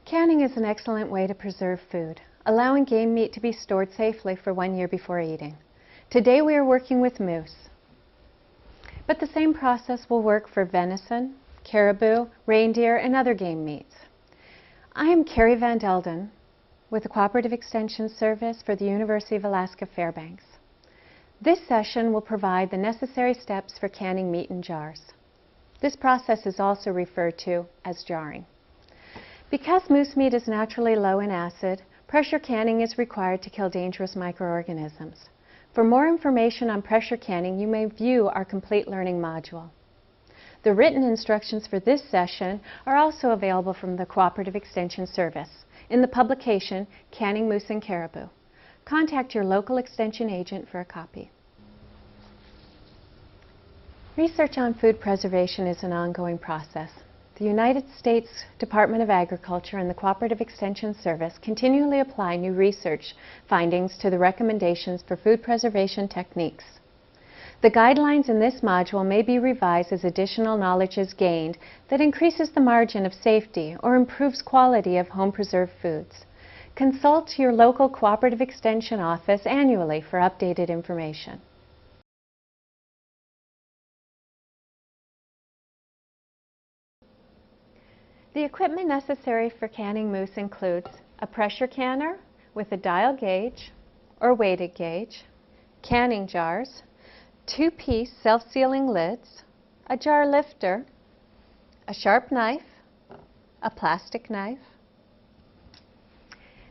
Canning is an excellent way to preserve food, allowing game meat to be stored safely for 1 year before eating. Today we are working with moose, but the same process will work for venison, caribou, reindeer, and other game meats. I am Carrie Van Delden with the Cooperative Extension Service for the University of Alaska Fairbanks. This session will provide the necessary steps for canning meat in jars. This process is also referred to as jarring. Because moose meat is naturally low in acid, pressure canning is required to kill dangerous microorganisms. For more information on pressure canning, you may view our complete learning module. The written instructions for this session are also available from the Cooperative Extension Service in the publication Canning Moose and Caribou. Contact your local extension agent for a copy. Research on food preservation is an ongoing process. The United States Department of Agriculture and the Cooperative Extension Service continually apply new research findings to the recommendations for food preservation techniques. The guidelines in this module may be revised as additional knowledge is gained that increases the margin of safety or improves quality of home-preserved foods. Consult your local Cooperative Extension office annually for updated information. The equipment necessary for canning moose includes a pressure canner with a dial gauge or weighted gauge, canning jars, 2-piece self-sealing lids, a jar lifter, a sharp knife, a plastic knife.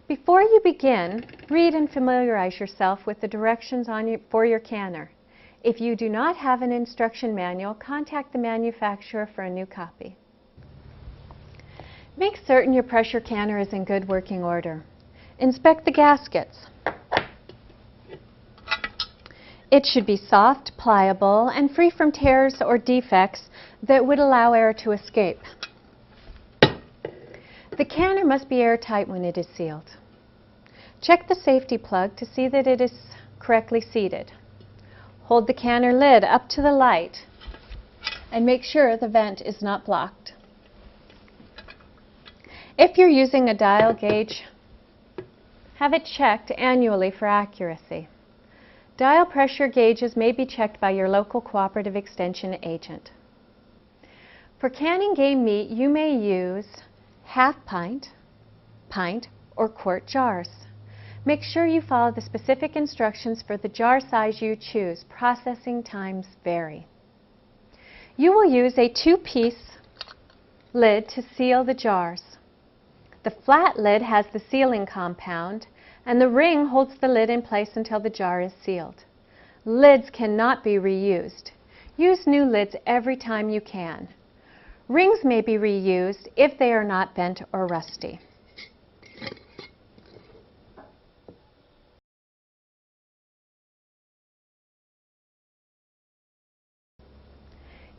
Before you begin, read and familiarize yourself with the directions for your canner. If you do not have an instruction manual, contact the manufacturer for a new copy. Make certain your pressure canner is in good working order. Inspect the gaskets. It should be soft, pliable, and free from tears or defects that would allow air to escape. The canner must be airtight when it is sealed. Check the safety plug to see that it is correctly seated. Hold the canner lid up to the light and make sure the vent is not blocked. If you're using a dial gauge, have it checked annually for accuracy. Dial pressure gauges may be checked by your local Cooperative Extension agent. For canning game meat, you may use half-pint, pint, or quart jars. Make sure you follow the specific instructions for the jar size you choose. Processing times vary. You will use a 2-piece lid to seal the jars. The flat lid has the sealing compound, and the ring holds the lid in place until the jar is sealed. Lids cannot be reused. Use new lids every time you can. Rings may be reused if they are not bent or rusty.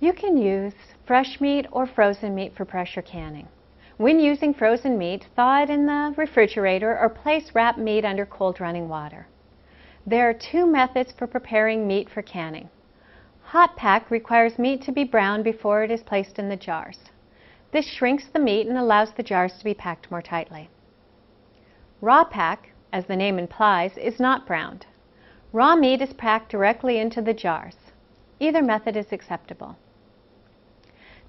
You can use fresh meat or frozen meat for pressure canning. When using frozen meat, thaw it in the refrigerator or place wrapped meat under cold running water. There are 2 methods for preparing meat for canning. Hot pack requires meat to be browned before it is placed in the jars. This shrinks the meat and allows the jars to be packed more tightly. Raw pack, as the name implies, is not browned. Raw meat is packed directly into the jars. Either method is acceptable.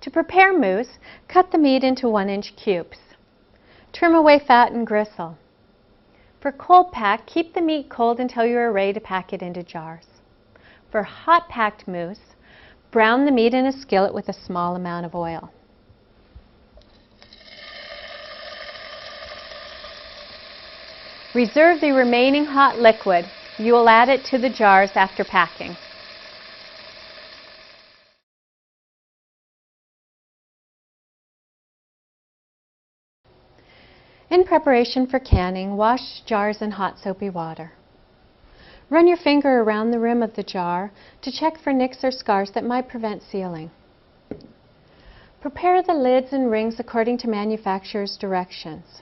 To prepare moose, cut the meat into 1-inch cubes. Trim away fat and gristle. For cold pack, keep the meat cold until you are ready to pack it into jars. For hot packed moose, brown the meat in a skillet with a small amount of oil. Reserve the remaining hot liquid. You will add it to the jars after packing. In preparation for canning, wash jars in hot soapy water. Run your finger around the rim of the jar to check for nicks or scars that might prevent sealing. Prepare the lids and rings according to manufacturer's directions.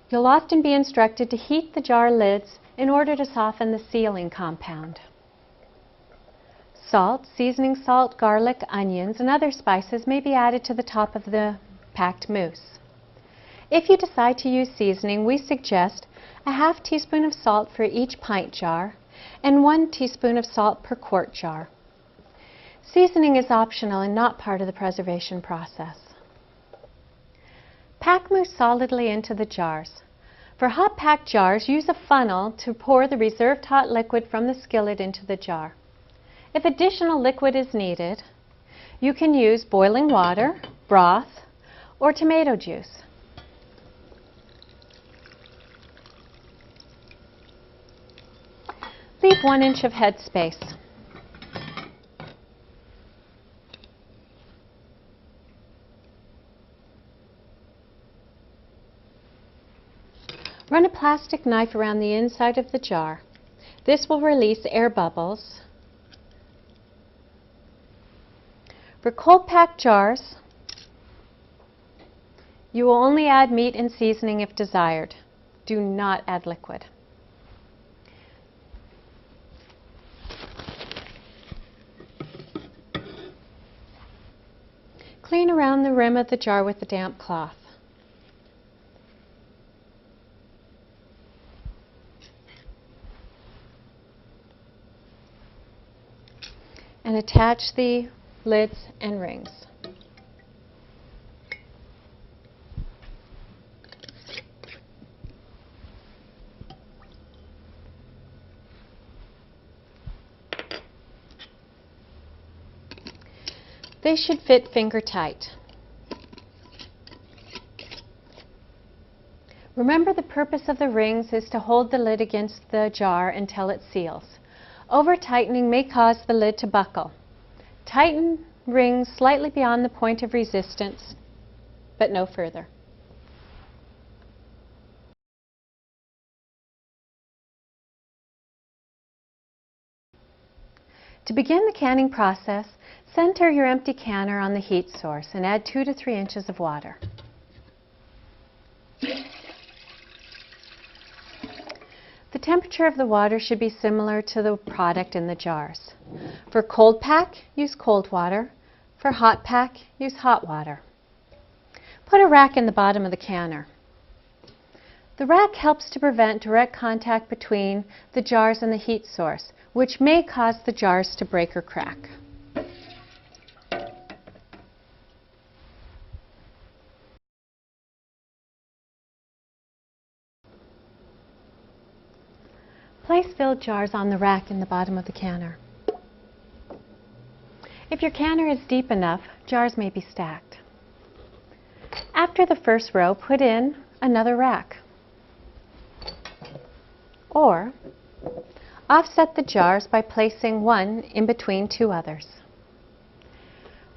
You'll often be instructed to heat the jar lids in order to soften the sealing compound. Salt, seasoning salt, garlic, onions, and other spices may be added to the top of the packed moose. If you decide to use seasoning, we suggest a half teaspoon of salt for each pint jar and 1 teaspoon of salt per quart jar. Seasoning is optional and not part of the preservation process. Pack mousse solidly into the jars. For hot packed jars, use a funnel to pour the reserved hot liquid from the skillet into the jar. If additional liquid is needed, you can use boiling water, broth, or tomato juice. Leave 1 inch of head space. Run a plastic knife around the inside of the jar. This will release air bubbles. For cold packed jars, you will only add meat and seasoning if desired. Do not add liquid. Clean around the rim of the jar with a damp cloth. And attach the lids and rings. They should fit finger tight. Remember, the purpose of the rings is to hold the lid against the jar until it seals. Over-tightening may cause the lid to buckle. Tighten rings slightly beyond the point of resistance, but no further. To begin the canning process, center your empty canner on the heat source and add 2 to 3 inches of water. The temperature of the water should be similar to the product in the jars. For cold pack, use cold water. For hot pack, use hot water. Put a rack in the bottom of the canner. The rack helps to prevent direct contact between the jars and the heat source, which may cause the jars to break or crack. Place filled jars on the rack in the bottom of the canner. If your canner is deep enough, jars may be stacked. After the first row, put in another rack. Or offset the jars by placing one in between 2 others.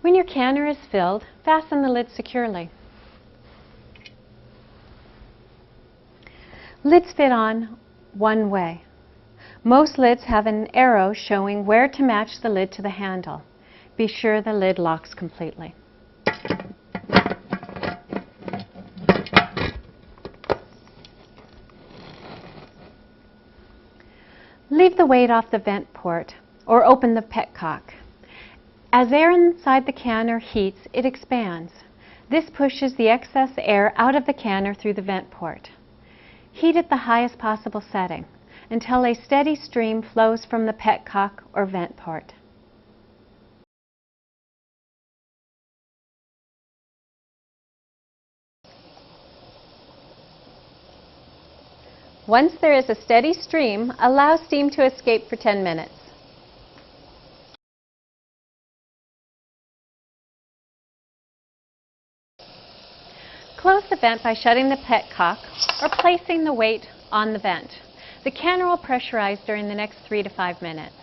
When your canner is filled, fasten the lid securely. Lids fit on one way. Most lids have an arrow showing where to match the lid to the handle. Be sure the lid locks completely. Leave the weight off the vent port or open the petcock. As air inside the canner heats, it expands. This pushes the excess air out of the canner through the vent port. Heat at the highest possible setting until a steady stream flows from the petcock or vent port. Once there is a steady stream, allow steam to escape for 10 minutes. Close the vent by shutting the petcock or placing the weight on the vent. The canner will pressurize during the next 3 to 5 minutes.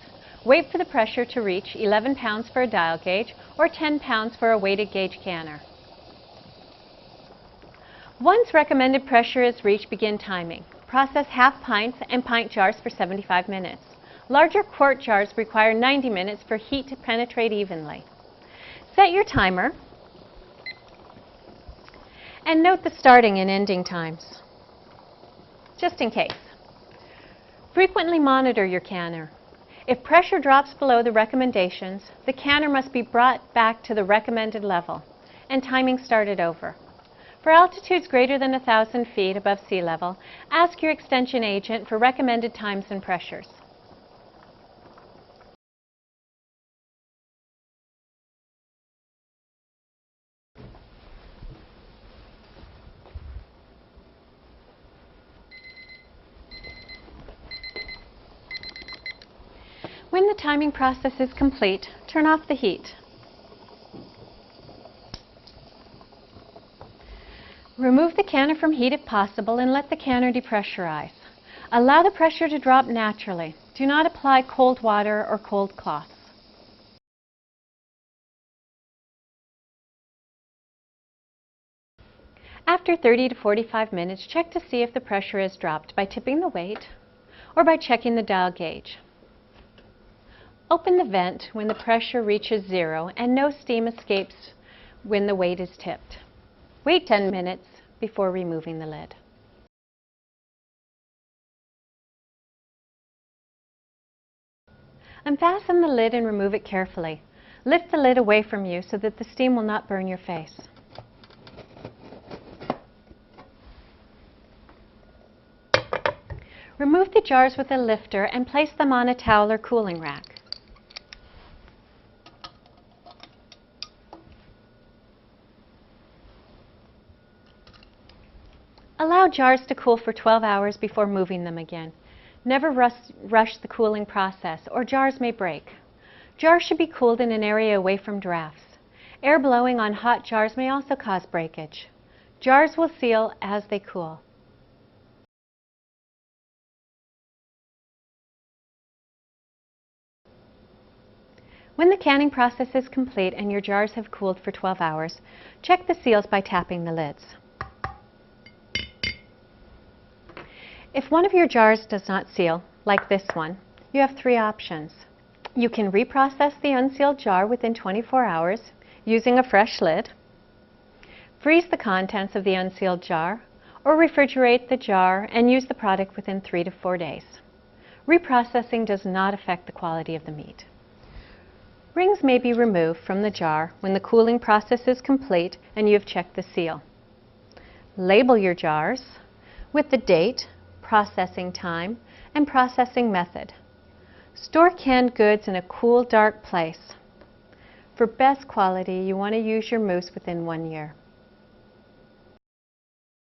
Wait for the pressure to reach 11 pounds for a dial gauge or 10 pounds for a weighted gauge canner. Once recommended pressure is reached, begin timing. Process half pints and pint jars for 75 minutes. Larger quart jars require 90 minutes for heat to penetrate evenly. Set your timer and note the starting and ending times, just in case. Frequently monitor your canner. If pressure drops below the recommendations, the canner must be brought back to the recommended level and timing started over. For altitudes greater than 1,000 feet above sea level, ask your extension agent for recommended times and pressures. When the timing process is complete, turn off the heat. Remove the canner from heat if possible and let the canner depressurize. Allow the pressure to drop naturally. Do not apply cold water or cold cloths. After 30 to 45 minutes, check to see if the pressure has dropped by tipping the weight or by checking the dial gauge. Open the vent when the pressure reaches 0 and no steam escapes when the weight is tipped. Wait 10 minutes before removing the lid. Unfasten the lid and remove it carefully. Lift the lid away from you so that the steam will not burn your face. Remove the jars with a lifter and place them on a towel or cooling rack. Allow jars to cool for 12 hours before moving them again. Never rush the cooling process, or jars may break. Jars should be cooled in an area away from drafts. Air blowing on hot jars may also cause breakage. Jars will seal as they cool. When the canning process is complete and your jars have cooled for 12 hours, check the seals by tapping the lids. If one of your jars does not seal, like this one, you have 3 options. You can reprocess the unsealed jar within 24 hours using a fresh lid, freeze the contents of the unsealed jar, or refrigerate the jar and use the product within 3 to 4 days. Reprocessing does not affect the quality of the meat. Rings may be removed from the jar when the cooling process is complete and you have checked the seal. Label your jars with the date, processing time, and processing method. Store canned goods in a cool, dark place. For best quality, you want to use your mousse within 1 year.